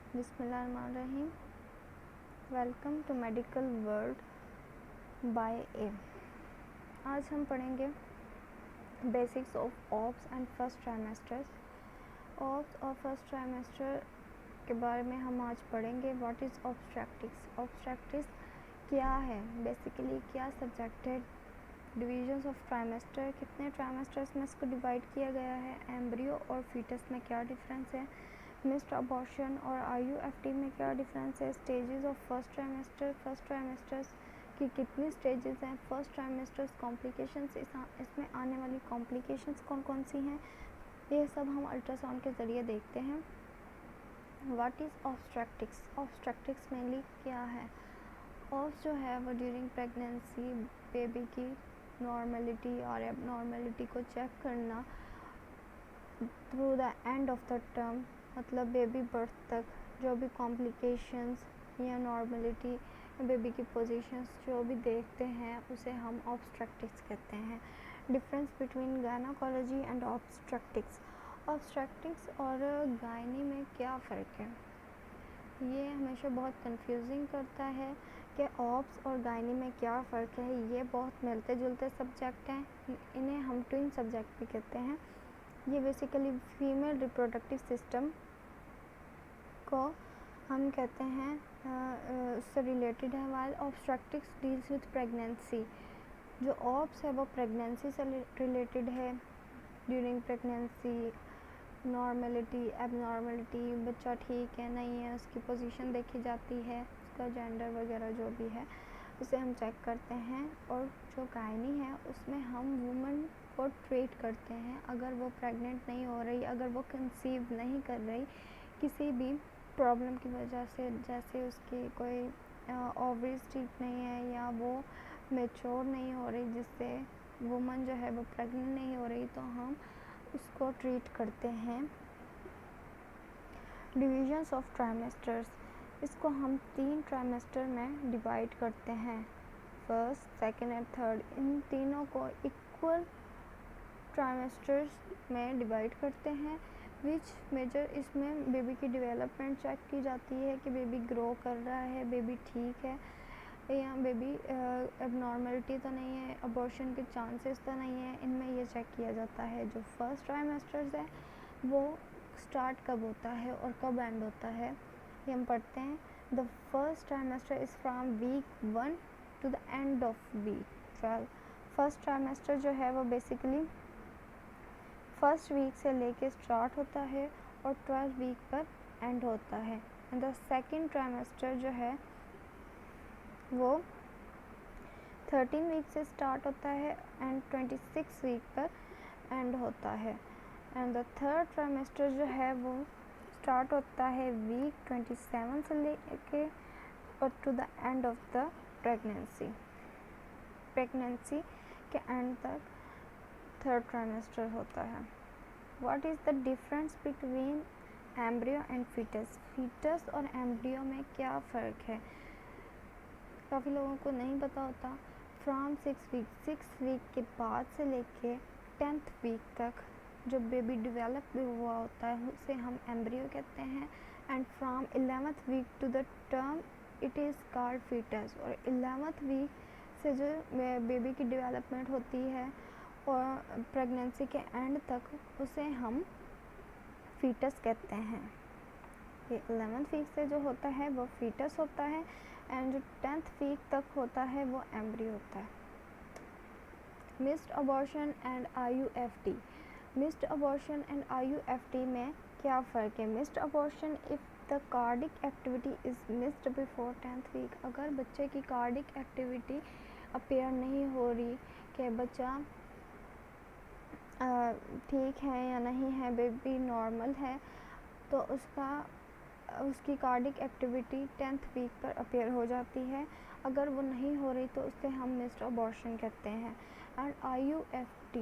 बिस्मिल्लाहिर्रहमानिर्रहीम। Welcome to medical world by A. आज हम पढ़ेंगे basics of obs and first trimesters. Obs और फर्स्ट ट्राइमेस्टर के बारे में हम आज पढ़ेंगे। What is obstetrics? ऑब्स्ट्रैक्टिक्स क्या है, बेसिकली क्या सब्जेक्ट है, डिविजन्स ऑफ ट्राइमेस्टर, कितने ट्राइमेस्टर्स में इसको डिवाइड किया गया है, एम्ब्रियो और फीटस में क्या डिफरेंस है, मिस्ड अबॉर्शन और IUFT में क्या डिफरेंस है, stages of first trimester, first trimesters की कितनी स्टेजेस हैं, फर्स्ट ट्राइमेस्टर्स कॉम्प्लिकेशंस, इसमें आने वाली कॉम्प्लिकेशंस कौन कौन सी हैं, ये सब हम अल्ट्रासाउंड के ज़रिए देखते हैं। What is obstetrics? Obstetrics mainly क्या है? ऑब्स जो है वो ड्यूरिंग प्रेगनेंसी बेबी की नॉर्मलिटी और एबनॉर्मलिटी को चेक करना through the end of the term, मतलब बेबी बर्थ तक जो भी कॉम्प्लिकेशंस या नॉर्मलिटी बेबी की पोजीशंस जो भी देखते हैं उसे हम ऑब्स्ट्रैक्टिक्स कहते हैं। Difference between gynaecology and obstetrics. Obstetrics और गायनी में क्या फ़र्क है, ये हमेशा बहुत कंफ्यूजिंग करता है कि ऑब्स और गायनी में क्या फ़र्क है। ये बहुत मिलते जुलते सब्जेक्ट हैं, इन्हें हम ट्विन सब्जेक्ट भी कहते हैं। ये बेसिकली फीमेल रिप्रोडक्टिव सिस्टम को हम कहते हैं उससे रिलेटेड है, वाइल ऑब्स्ट्रैक्टिक्स डील्स विथ प्रेगनेंसी। जो ऑब्स है वो प्रेगनेंसी से रिलेटेड है, ड्यूरिंग प्रेगनेंसी नॉर्मलिटी एबनॉर्मलिटी, बच्चा ठीक है नहीं है, उसकी पोजीशन देखी जाती है, उसका जेंडर वगैरह जो भी है उसे हम चेक करते हैं। और जो गायनी है उसमें हम वुमन को ट्रीट करते हैं अगर वो प्रेग्नेंट नहीं हो रही, अगर वो कंसीव नहीं कर रही किसी भी प्रॉब्लम की वजह से, जैसे उसकी कोई ओवरीज ठीक नहीं है या वो मैच्योर नहीं हो रही, जिससे वुमन जो है वो प्रेग्नेंट नहीं हो रही, तो हम उसको ट्रीट करते हैं। डिविजन्स ऑफ ट्राइमेस्टर्स, इसको हम 3 ट्राइमेस्टर में डिवाइड करते हैं, फर्स्ट, सेकेंड एंड थर्ड। इन तीनों को इक्वल ट्राइमेस्टर्स में डिवाइड करते हैं। विच मेजर, इसमें बेबी की डेवलपमेंट चेक की जाती है कि बेबी ग्रो कर रहा है, बेबी ठीक है या बेबी एबनॉर्मलिटी तो नहीं है, अबॉर्शन के चांसेस तो नहीं है, इनमें ये चेक किया जाता है। जो फर्स्ट ट्राइमेस्टर्स है वो स्टार्ट कब होता है और कब एंड होता है, ये हम पढ़ते हैं। The first trimester is from week 1 to the end of week 12। First trimester जो है वो बेसिकली फर्स्ट वीक से लेके स्टार्ट होता है और 12 वीक पर एंड होता है। एंड द सेकेंड ट्राइमेस्टर जो है वो 13 वीक से स्टार्ट होता है एंड 26 वीक पर एंड होता है। एंड द थर्ड ट्राइमेस्टर जो है वो स्टार्ट होता है वीक 27 से लेके और to the end of the pregnancy के एंड तक थर्ड ट्राइमेस्टर होता है। What is the difference between embryo and foetus? Foetus और एम्ब्रियो में क्या फ़र्क है, काफ़ी लोगों को नहीं पता होता। फ्रॉम 6 वीक के बाद से लेके 10th वीक तक जो बेबी डेवलप हुआ होता है उसे हम एम्ब्रियो कहते हैं। And from 11th week to the term it is called foetus. और 11th वीक से जो बेबी की डेवलपमेंट होती है और प्रेगनेंसी के एंड तक उसे हम फीटस कहते हैं। ये 11th वीक से जो होता है वो फीटस होता है एंड जो 10th वीक तक होता है वो एम्ब्रियो होता है। Missed abortion and IUFT। Missed abortion and IUFT में क्या फ़र्क है? Missed abortion if the cardiac activity is missed before 10th week. अगर बच्चे की कार्डिक एक्टिविटी अपेयर नहीं हो रही कि बच्चा ठीक है या नहीं है, बेबी नॉर्मल है, तो उसकी कार्डिक एक्टिविटी 10th वीक पर अपेयर हो जाती है। अगर वो नहीं हो रही तो उसे हम मिस्ड अबॉर्शन कहते हैं। एंड IUFT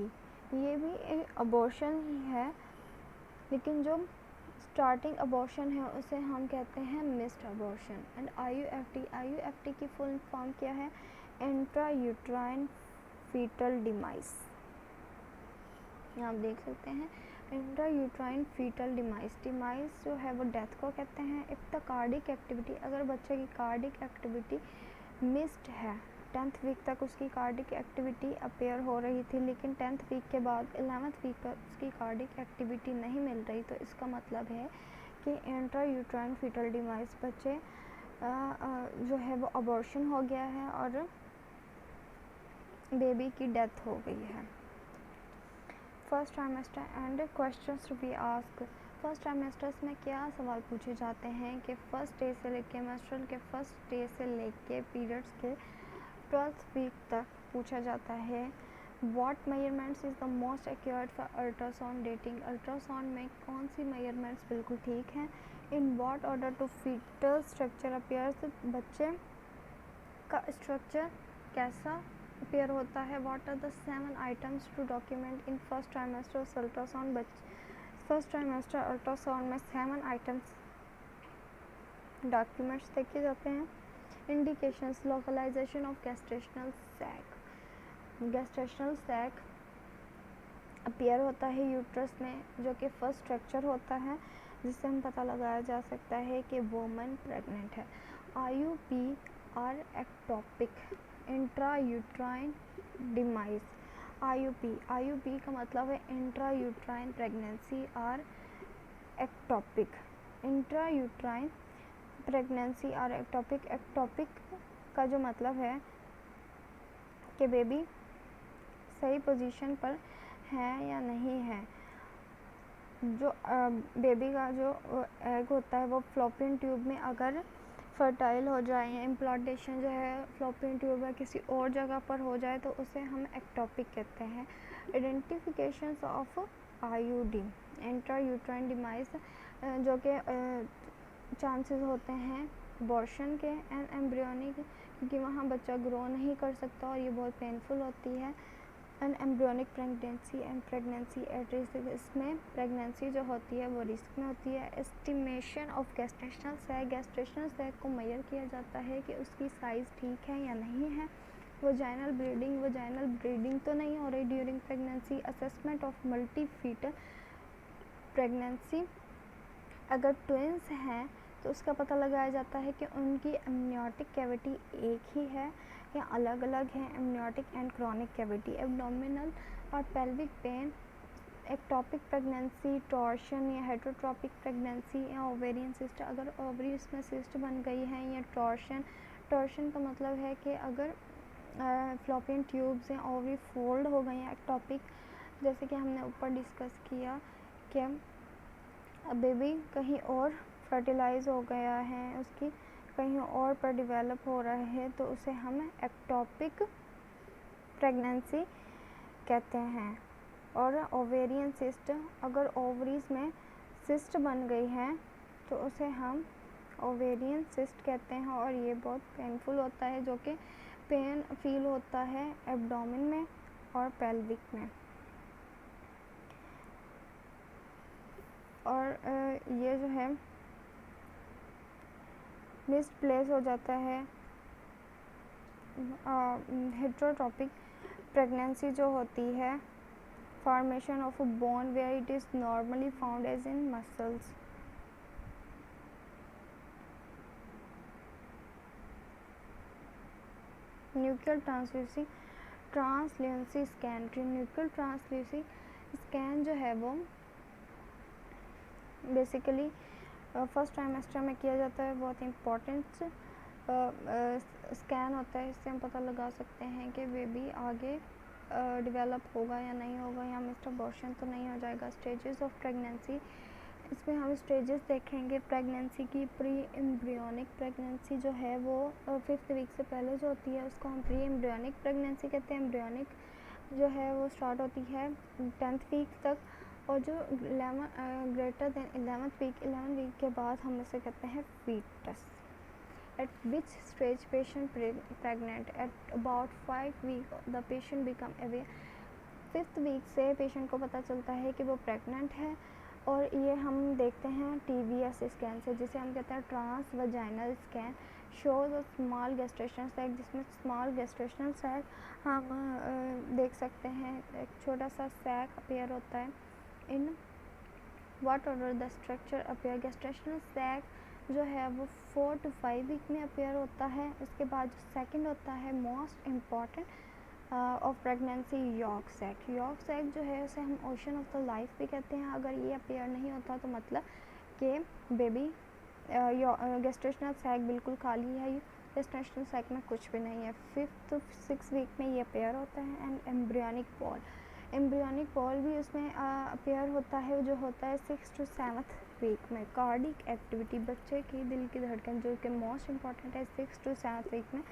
ये भी एक अबॉर्शन ही है, लेकिन जो स्टार्टिंग अबॉर्शन है उसे हम कहते हैं मिस्ड अबॉर्शन। एंड IUFT की फुल फॉर्म क्या है? Intra uterine foetal demise. आप देख सकते हैं इंट्रायूट्राइन फीटल डिमाइस जो है वो डेथ को कहते हैं। इफ़ द कार्डिक एक्टिविटी, अगर बच्चे की कार्डिक एक्टिविटी मिस्ड है, 10th वीक तक उसकी कार्डिक एक्टिविटी अपेयर हो रही थी, लेकिन 10th वीक के बाद 11th वीक पर उसकी कार्डिक एक्टिविटी नहीं मिल रही, तो इसका मतलब है कि इंट्रायूट्राइन फीटल डिमाइस बच्चे जो है वो अबॉर्शन हो गया है और बेबी की डेथ हो गई है। First trimester and questions to be ask. First trimesters में क्या सवाल पूछे जाते हैं कि फर्स्ट डे से लेके मेंस्ट्रुअल के फर्स्ट डे से लेके पीरियड्स के 12th वीक तक पूछा जाता है। What measurements is the most accurate for ultrasound dating, ultrasound में कौन सी मेजरमेंट्स बिल्कुल ठीक हैं। In what order to foetal structure appears, बच्चे का स्ट्रक्चर कैसा अपीयर होता है। What are the 7 items to document in first trimester ultrasound, first trimester ultrasound में 7 आइटम्स डॉक्यूमेंट्स देखे जाते हैं। Indications, localisation of gestational sac, gestational sac appear होता है यूट्रस में, जो कि फर्स्ट स्ट्रक्चर होता है जिससे हम पता लगाया जा सकता है कि वुमन प्रेग्नेंट है। IUP or ectopic, intrauterine demise. IUP का मतलब है intrauterine pregnancy or ectopic, intrauterine pregnancy or ectopic. Ectopic का जो मतलब है कि बेबी सही पोजीशन पर है या नहीं है। जो बेबी का जो एग होता है वो फ्लोपियन ट्यूब में अगर फर्टाइल हो जाए या इम्प्लांटेशन जो है फ्लोपियन ट्यूब या किसी और जगह पर हो जाए तो उसे हम एक्टोपिक कहते हैं। Identifications of IUD, intrauterine demise, जो कि चांसेस होते हैं अबॉर्शन के एंड एम्ब्रियोनिक, क्योंकि वहाँ बच्चा ग्रो नहीं कर सकता और ये बहुत पेनफुल होती है। And embryonic pregnancy and pregnancy at risk, इसमें प्रेगनेंसी जो होती है वो रिस्क में होती है। Estimation of gestational sac, gestational sac को मेजर किया जाता है कि उसकी साइज़ ठीक है या नहीं है। वजाइनल ब्लीडिंग तो नहीं हो रही during pregnancy. Assessment of multi foetal pregnancy, अगर ट्विंस हैं तो उसका पता लगाया जाता है कि उनकी एमनियोटिक कैविटी एक ही है या अलग अलग हैं। Amniotic and chronic cavity, abdominal और pelvic pain, ectopic pregnancy, torsion या हेटरोट्रोपिक प्रेगनेंसी या ओवेरियन सिस्ट, अगर ओवरीज में सिस्ट बन गई है, या टॉर्शन का मतलब है कि अगर फ्लोपियन ट्यूब्स या ओवरी फोल्ड हो गई हैं। एक्टोपिक, जैसे कि हमने ऊपर डिस्कस किया कि बेबी कहीं और फर्टिलाइज हो गया है, उसकी कहीं और पर डेवलप हो रहा है, तो उसे हम एक्टोपिक प्रेगनेंसी कहते हैं। और ओवेरियन सिस्ट, अगर ओवरीज में सिस्ट बन गई है तो उसे हम ओवेरियन सिस्ट कहते हैं और ये बहुत पेनफुल होता है, जो कि पेन फील होता है एब्डोमेन में और पेल्विक में। और ये जो है मिसप्लेस हो जाता है। हेटरोट्रोपिक प्रेगनेंसी जो होती है, formation of a bone where it is normally found as in muscles. Nuclear translucency scan, nuclear translucency scan जो है वो बेसिकली फर्स्ट ट्राइमेस्टर में किया जाता है। बहुत इम्पोर्टेंट स्कैन होता है, इससे हम पता लगा सकते हैं कि बेबी आगे डेवलप होगा या नहीं होगा, या मिस्टर अबॉर्शन तो नहीं हो जाएगा। स्टेजेस ऑफ प्रेगनेंसी, इसमें हम स्टेजेस देखेंगे प्रेगनेंसी की। प्री एम्ब्रियोनिक प्रेगनेंसी जो है वो 5th वीक से पहले जो होती है उसको हम प्री एम्ब्रियोनिक प्रेगनेंसी कहते हैं। एम्ब्रियोनिक जो है वो स्टार्ट होती है 10th वीक तक, और जो ग्रेटर देन 11th वीक के बाद हम इसे कहते हैं foetus. At which stage patient pregnant, at about 5 week the patient become aware. 5th week से पेशेंट को पता चलता है कि वो प्रेग्नेंट है, और ये हम देखते हैं TVS स्कैन से, जिसे हम कहते हैं transvaginal scan. Shows a small gestational sac, जिसमें स्मॉल गैस्ट्रेशनल सैक हम देख सकते हैं, एक छोटा सा सैक अपीयर होता है in what order the structure appear. Gestational sac जो है वो 4 to 5 वीक में अपीयर होता है। उसके बाद जो सेकंड होता है most important of pregnancy, yolk sac. Yolk sac जो है उसे हम ओशन ऑफ द लाइफ भी कहते हैं। अगर ये अपीयर नहीं होता तो मतलब कि बेबी गेस्टेशनल सैक बिल्कुल खाली है, गेस्टेशनल सैक में कुछ भी नहीं है। 5th to 6 वीक में ये अपीयर होता है। And embryonic ball, embryonic ball भी उसमें अपीयर होता है, जो होता है 6th to 7th वीक में। कार्डिक एक्टिविटी, बच्चे की दिल की धड़कन जो कि मोस्ट इम्पॉर्टेंट है, 6th to 7th वीक में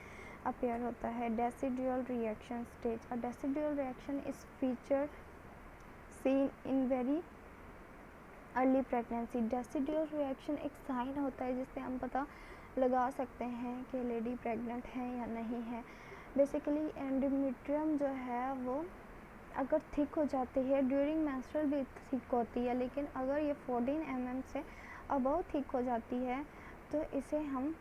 अपीयर होता है। Decidual reaction stage, a decidual reaction is feature seen in very early pregnancy. Decidual reaction एक साइन होता है जिससे हम पता लगा सकते हैं कि लेडी प्रेग्नेंट है या नहीं है। बेसिकली एंडोमेट्रियम जो है वो अगर थिक हो जाती है ड्यूरिंग मेंस्ट्रुअल भी थिक होती है, लेकिन अगर ये 14 mm से अबव थिक हो जाती है तो इसे हम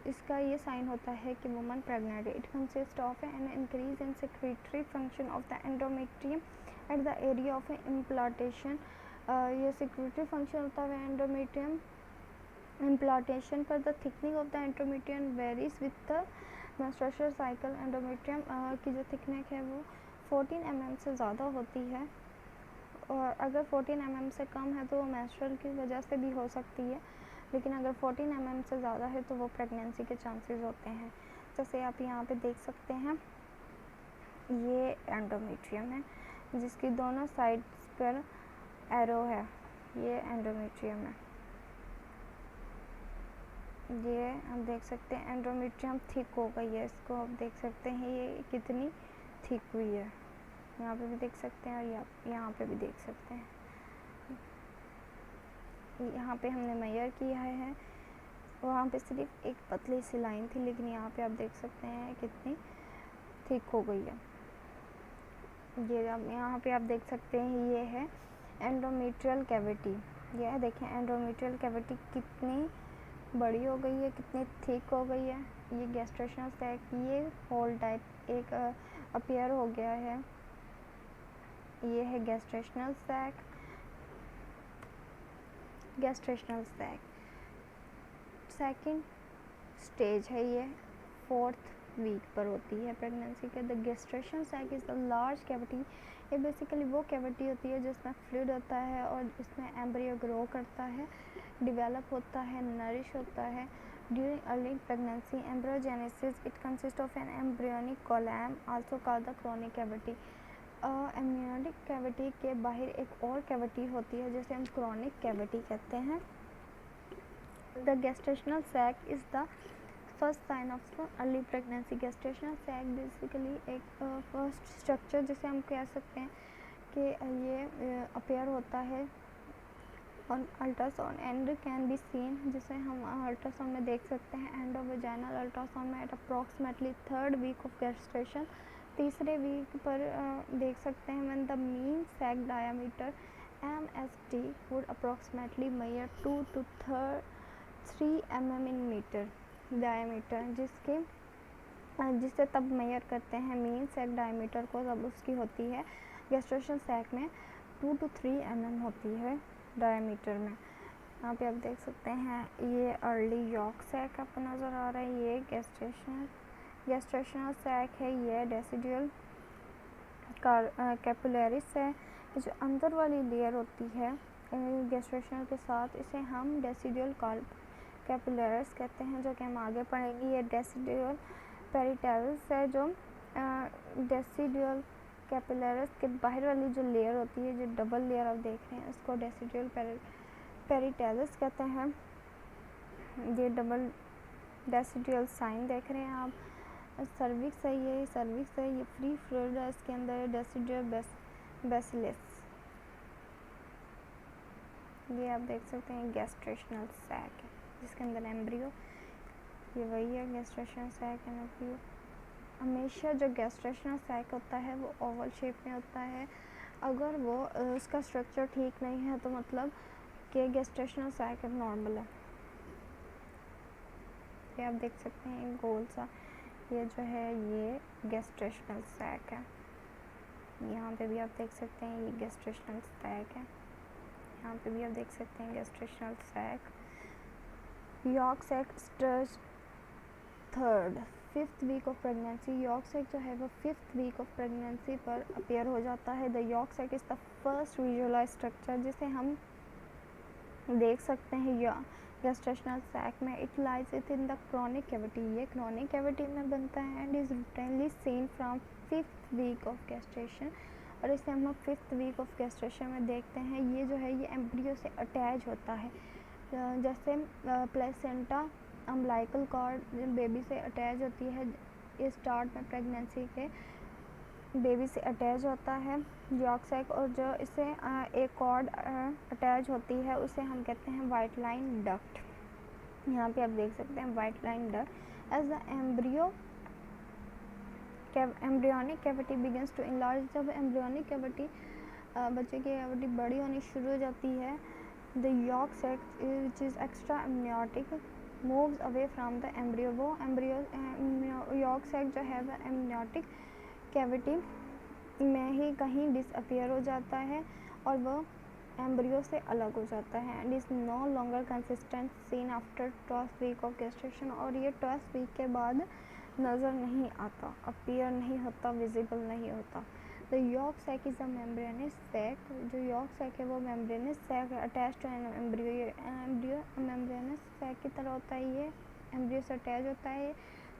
इसका ये साइन होता है कि वुमन प्रेग्नेंट है। It consist of an increase in secretary function of the endometrium at the area of implantation. ये सेक्रेटरी फंक्शन होता है एंडोमेट्रियम इम्प्लांटेशन पर। The thickening of the endometrium varies with the menstrual cycle. Endometrium की जो thickness है वो 14 mm से ज़्यादा होती है, और अगर 14 mm से कम है तो वो मेंस्ट्रुअल की वजह से भी हो सकती है, लेकिन अगर 14 mm से ज़्यादा है तो वो प्रेगनेंसी के चांसेस होते हैं। जैसे आप यहाँ पे देख सकते हैं, ये एंडोमेट्रियम है जिसकी दोनों साइड्स पर एरो है, ये एंडोमेट्रियम है। ये आप देख सकते हैं एंडोमेट्रियम थिक हो गई है, इसको आप देख सकते हैं ये कितनी थिक हुई है। यहाँ पे भी देख सकते हैं और यहाँ पे भी देख सकते हैं। यहाँ पे हमने मेजर किया है, वहाँ पे सिर्फ एक पतली सी लाइन थी, लेकिन यहाँ पे आप देख सकते हैं कितनी थिक हो गई है। ये यहाँ पे आप देख सकते हैं ये है एंडोमेट्रियल कैविटी। ये देखें एंडोमेट्रियल कैविटी कितनी बड़ी हो गई है, कितनी थिक हो गई है। ये गेस्टेशनल सैक, ये होल टाइप एक अपीयर हो गया है। ये है gestational sac. Gestational sac second stage है, ये 4th वीक पर होती है प्रेगनेंसी के। The gestational sac is the large cavity. ये बेसिकली वो कैविटी होती है जिसमें फ्लूइड होता है और इसमें एम्ब्रियो ग्रो करता है, डेवलप होता है, नरिश होता है। During early pregnancy embryogenesis it consist of an embryonic column also called the chronic cavity. Embryonic cavity के बाहर एक और कैविटी होती है जिसे हम क्रोनिक कैविटी कहते हैं। The gestational sac is the first sign of early pregnancy. Gestational sac basically एक फर्स्ट स्ट्रक्चर जिसे हम कह सकते हैं कि ये अपीयर होता है on ultrasound and can be seen, जिसे हम अल्ट्रासाउंड में देख सकते हैं। एंडोवेजाइनल अल्ट्रासाउंड में at approximately 3rd week of gestation, तीसरे वीक पर देख सकते हैं। When the mean sac diameter MSD would approximately measure 2 to 3 mm in meter diameter, जिससे तब मेजर करते हैं मीन सैक डायमीटर को, तब उसकी होती है गेस्टेशनल सैक में 2 to 3 mm होती है डायमीटर में। यहाँ पे आप देख सकते हैं ये अर्ली यॉर्क सैक आपको नज़र आ रहा है। ये गेस्टेशनल सैक है, ये डेसिडुअल कैपिलरिस है। जो अंदर वाली लेयर होती है गेस्टेशनल के साथ, इसे हम डेसिडुअल कैपिलरिस कहते हैं, जो कि हम आगे पढ़ेंगे। ये डेसिडुअल पेरिटेल्स है, जो डेसिडुअल कैपिलरिस के बाहर वाली जो लेयर होती है, जो डबल लेयर आप देख रहे हैं, उसको डेसिडुअल पेरिटेल्स कहते हैं। ये डबल डेसिडुअल साइन देख रहे हैं आप। सर्विक्स है, ये सर्विक्स है, ये फ्री फ्लूइड है, इसके अंदर डेसिडुअल बेसिलस। ये आप देख सकते हैं गेस्टेशनल सैक है जिसके अंदर एम्ब्रियो, ये वही है गेस्टेशनल सैक एंड एम्ब्रियो। हमेशा जो गेस्टेशनल सैक होता है वो ओवल शेप में होता है। अगर वो उसका स्ट्रक्चर ठीक नहीं है तो मतलब कि गेस्टेशनल सैक नॉर्मल है। ये आप देख सकते हैं गोल सा, ये जो है ये गेस्टेशनल सैक है। यहाँ पे भी आप देख सकते हैं ये गेस्टेशनल सैक है। यहाँ पे भी आप देख सकते हैं gestational sac, yolk sac starts third fifth week of pregnancy. Yolk sac जो है वो फिफ्थ वीक ऑफ प्रेगनेंसी पर अपीयर हो जाता है। The yolk sac is the first visualize structure जिसे हम देख सकते हैं या गेस्टेशनल सैक में। It lies it in the chronic cavity, ये क्रोनिक कैविटी में बनता है and is routinely seen from fifth week of gestation, और इसे हम फिफ्थ वीक ऑफ गेस्टेशन में देखते हैं। ये जो है ये एम्ब्रियो से अटैच होता है, जैसे प्लेसेंटा अम्बिलिकल कॉर्ड बेबी से अटैच होती है, ये स्टार्ट में प्रेगनेंसी के बेबी से अटैच होता है यॉर्क सैक, और जो इसे एक कॉर्ड अटैच होती है उसे हम कहते हैं वाइट लाइन डक्ट। यहाँ पे आप देख सकते हैं white line duct. As the embryonic cavity begins to enlarge, जब एम्ब्रियोनिक कैविटी बच्चे की कैविटी बड़ी होनी शुरू हो जाती है, the yolk sac which is extra amniotic moves away from the embryo, वो एम्ब्रियो यॉर्क सैक जो है वह एम्नियोटिक कैविटी में ही कहीं डिसअपियर हो जाता है और वो एम्ब्रियो से अलग हो जाता है and is no longer consistent seen after 12th week of gestation, और ये 12th वीक के बाद नज़र नहीं आता, अपीयर नहीं होता, विजिबल नहीं होता। The yolk sac is a membranous sac, जो यॉर्क सैक है वो मेम्ब्रेनस सैक है अटैच टू एन एम्ब्रियो। ये एम्ब्रियो मेम्ब्रेनस सैक की तरह होता है, ये एम्ब्रियो से अटैच होता है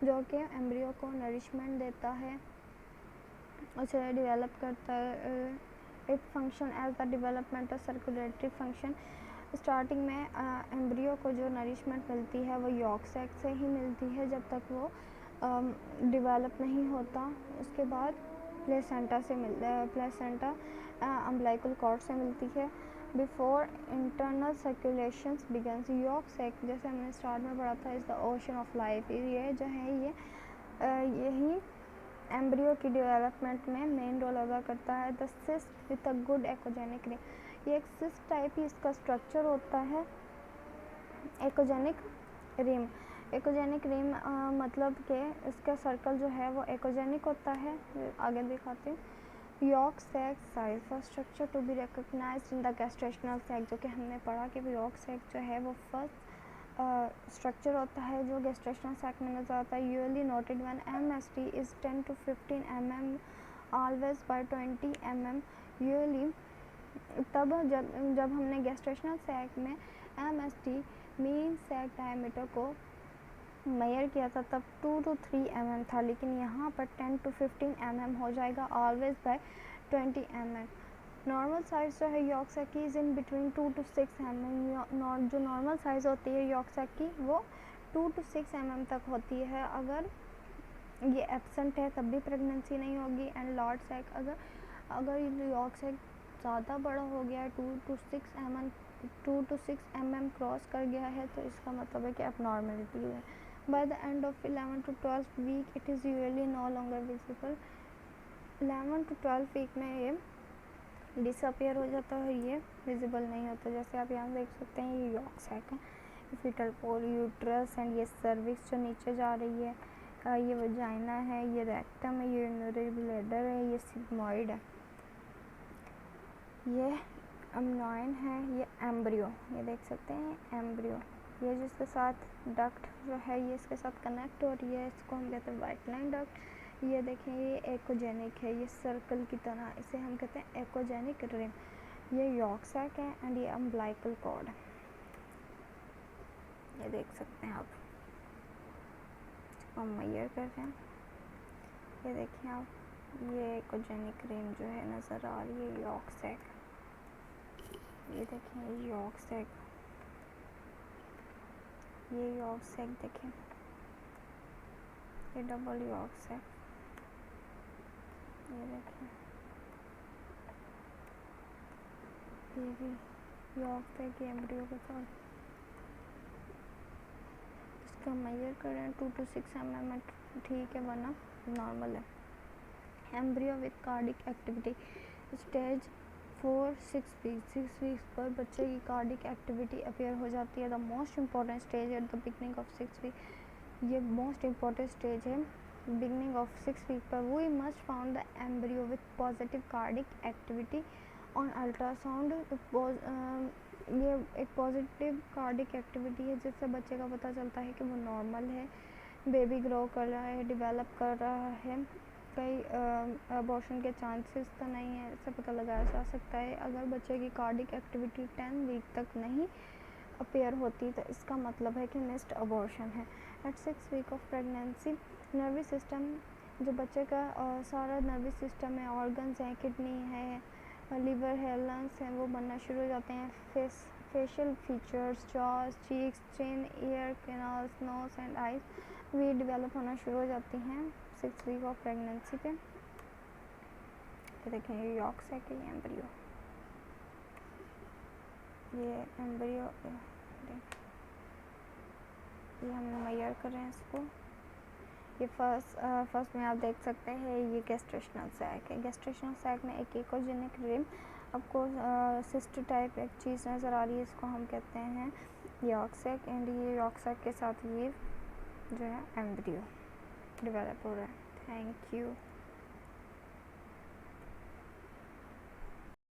जो कि एम्ब्रियो को नरिशमेंट देता है, उसे डेवलप करता है। It function as the developmental circulatory function. Starting में एम्ब्रियो को जो नरिशमेंट मिलती है वो यॉर्क सैक से ही मिलती है जब तक वो डेवलप नहीं होता। उसके बाद प्लेसेंटा से प्लेसेंटा अम्बिलिकल कॉर्ड से मिलती है। Before internal circulations begins, yolk sac जैसे हमने स्टार्ट में पढ़ा था is the ocean of life, ये जो है ये यही एम्ब्रियो की डेवलपमेंट में मेन रोल अदा करता है। The cyst with a good echogenic rim, ये एक सिस्ट टाइप ही इसका स्ट्रक्चर होता है। एकोजेनिक रिम, एकोजेनिक रिम मतलब कि इसका सर्कल जो है वो एकोजेनिक होता है। आगे दिखाते हैं। Yolk sac size first structure to be recognized in the gestational sac, जो कि हमने पढ़ा कि यॉर्क सैक जो है वो फर्स्ट स्ट्रक्चर होता है जो गेस्टेशनल सैक में नज़र आता है। Usually noted when MST is 10 to 15 mm, always by 20 mm। Usually तब जब हमने गेस्टेशनल सैक में एमएसटी मीन सैक डायमीटर को मेजर किया था तब 2 to 3 mm था, लेकिन यहाँ पर 10 to 15 mm हो जाएगा, always by 20 mm। Normal size जो है यॉर्क सैक की is in between 2 to 6 mm। जो नॉर्मल साइज़ होती है यॉर्क सैक की वो 2 to 6 mm तक होती है। अगर ये एब्सेंट है तब भी प्रेगनेंसी नहीं होगी। एंड लार्ज सैक, अगर यॉर्क सैक ज़्यादा बड़ा हो गया है 2 to 6 mm क्रॉस कर गया है तो इसका मतलब है कि एबनॉर्मलिटी है। By the end of 11 to 12 week it is usually no longer visible. 11 to 12 week में ये डिसअपियर हो जाता है, ये विजिबल नहीं होता। जैसे आप यहाँ देख सकते हैं ये यॉर्क सैक है, फीटल पोल, यूट्रस एंड ये सर्विक्स जो नीचे जा रही है, ये वजाइना है, ये रेक्टम है, ये यूरिनरी ब्लैडर है, ये सिग्मॉइड है, ये अम्नॉइन है, ये एम्ब्रियो, ये देख सकते हैं एम्ब्रियो, ये जिसके साथ डक्ट जो है ये इसके साथ कनेक्ट हो रही है, इसको हम कहते हैं वाइट लाइन डक्ट। ये देखें ये एकोजेनिक है, ये सर्कल की तरह, इसे हम कहते हैं एकोजेनिक रिम। ये यॉर्क सैक है एंड ये अम्बिलिकल कॉर्ड है, ये देख सकते हैं आप, इसको हम मेजर कर रहे हैं। ये देखिए आप, ये एकोजेनिक रिम जो है नज़र आ रही है यॉर्क सैक। ये देखें यॉर्क सैक, ये यॉर्क सैक देखें, ये डबल यॉर्क सैक, ये देखें ये भी यॉर्क सैक एम्ब्रियो के साथ। इसका मेजर करें 2 to 6 mm, ठीक है, वरना नॉर्मल है। Embryo with cardiac activity stage 4-6 weeks पर बच्चे की कार्डिक एक्टिविटी अपीयर हो जाती है। The most important stage at the beginning of 6 week, ये मोस्ट इम्पॉर्टेंट स्टेज है बिगनिंग ऑफ 6 वीक पर। We must found the embryo with positive cardiac activity on ultrasound ये एक पॉजिटिव कार्डिक एक्टिविटी है जिससे बच्चे का पता चलता है कि वो नॉर्मल है, बेबी ग्रो कर रहा है, डेवलप कर रहा है, कई अबॉर्शन के चांसेस तो नहीं है, इससे पता लगाया जा सकता है। अगर बच्चे की कार्डिक एक्टिविटी 10 वीक तक नहीं अपेयर होती तो इसका मतलब है कि मिस्ड अबॉर्शन है। At 6 week of pregnancy nervous system, जो बच्चे का सारा नर्वस सिस्टम है, ऑर्गन्स हैं, किडनी है, लीवर है, लंग्स हैं, वो बनना शुरू हो जाते हैं। Facial features, jaws, cheeks, chin, ear canals, nose and eyes भी डेवलप होना शुरू हो जाती हैं 6 वीक ऑफ प्रेगनेंसी पे। तो देखें ये यॉर्क सैक है, ये एम्ब्रियो, ये एम्ब्रियो, ये हम मेजर कर रहे हैं इसको। ये फर्स्ट में आप देख सकते हैं ये गेस्टेशनल सैक है। गेस्टेशनल सैक में एक इकोजेनिक रिम, आपको सिस्ट टाइप एक चीज़ नज़र आ रही है, इसको हम कहते हैं यॉर्क सैक। एंड ये यॉर्क सैक के साथ ये जो है एम्ब्रियो डेवलप हो रहा है। Thank you.